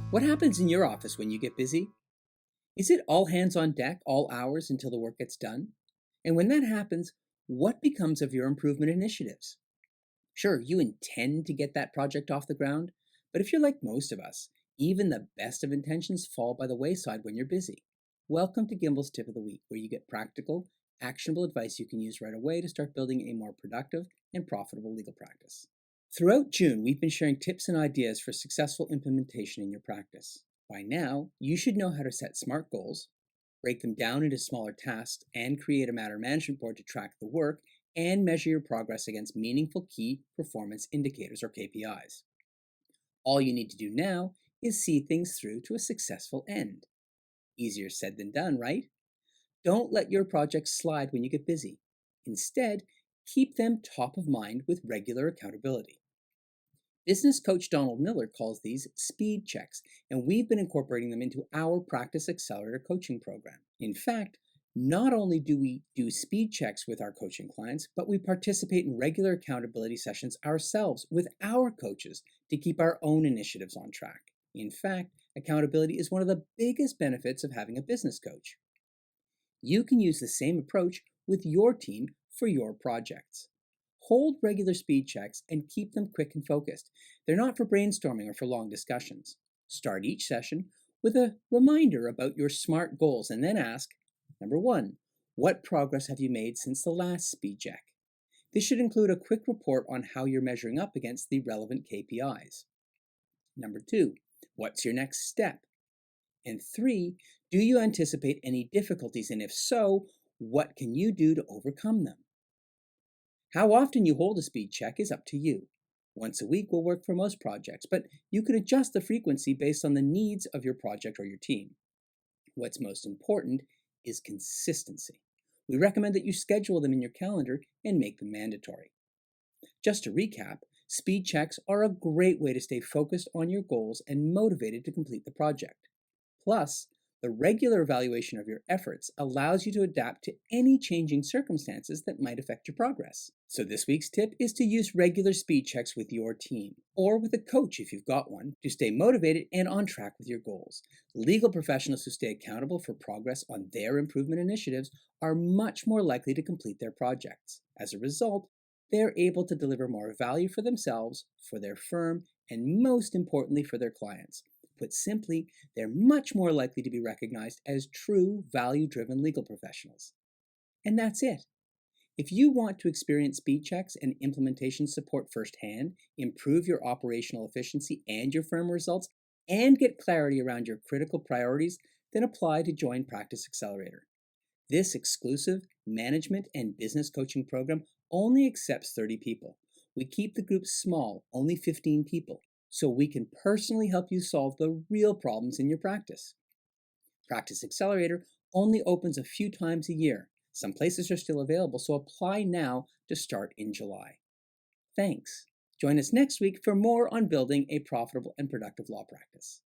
What happens in your office when you get busy? Is it all hands on deck, all hours until the work gets done? And when that happens, what becomes of your improvement initiatives? Sure, you intend to get that project off the ground, but if you're like most of us, even the best of intentions fall by the wayside when you're busy. Welcome to Gimbal's Tip of the Week, where you get practical, actionable advice you can use right away to start building a more productive and profitable legal practice. Throughout June, we've been sharing tips and ideas for successful implementation in your practice. By now, you should know how to set SMART goals, break them down into smaller tasks, and create a matter management board to track the work and measure your progress against meaningful key performance indicators or KPIs. All you need to do now is see things through to a successful end. Easier said than done, right? Don't let your projects slide when you get busy. Instead, keep them top of mind with regular accountability. Business coach Donald Miller calls these speed checks, and we've been incorporating them into our Practice Accelerator coaching program. In fact, not only do we do speed checks with our coaching clients, but we participate in regular accountability sessions ourselves with our coaches to keep our own initiatives on track. In fact, accountability is one of the biggest benefits of having a business coach. You can use the same approach with your team for your projects. Hold regular speed checks and keep them quick and focused. They're not for brainstorming or for long discussions. Start each session with a reminder about your SMART goals and then ask, number 1, what progress have you made since the last speed check? This should include a quick report on how you're measuring up against the relevant KPIs. Number 2, what's your next step? And 3, do you anticipate any difficulties? And if so, what can you do to overcome them? How often you hold a speed check is up to you. Once a week will work for most projects, but you can adjust the frequency based on the needs of your project or your team. What's most important is consistency. We recommend that you schedule them in your calendar and make them mandatory. Just to recap, speed checks are a great way to stay focused on your goals and motivated to complete the project. Plus, the regular evaluation of your efforts allows you to adapt to any changing circumstances that might affect your progress. So this week's tip is to use regular speed checks with your team, or with a coach if you've got one, to stay motivated and on track with your goals. Legal professionals who stay accountable for progress on their improvement initiatives are much more likely to complete their projects. As a result, they're able to deliver more value for themselves, for their firm, and most importantly for their clients. Put simply, they're much more likely to be recognized as true value-driven legal professionals. And that's it. If you want to experience speed checks and implementation support firsthand, improve your operational efficiency and your firm results, and get clarity around your critical priorities, then apply to join Practice Accelerator. This exclusive management and business coaching program only accepts 30 people. We keep the group small, only 15 people, so we can personally help you solve the real problems in your practice. Practice Accelerator only opens a few times a year. Some places are still available, so apply now to start in July. Thanks. Join us next week for more on building a profitable and productive law practice.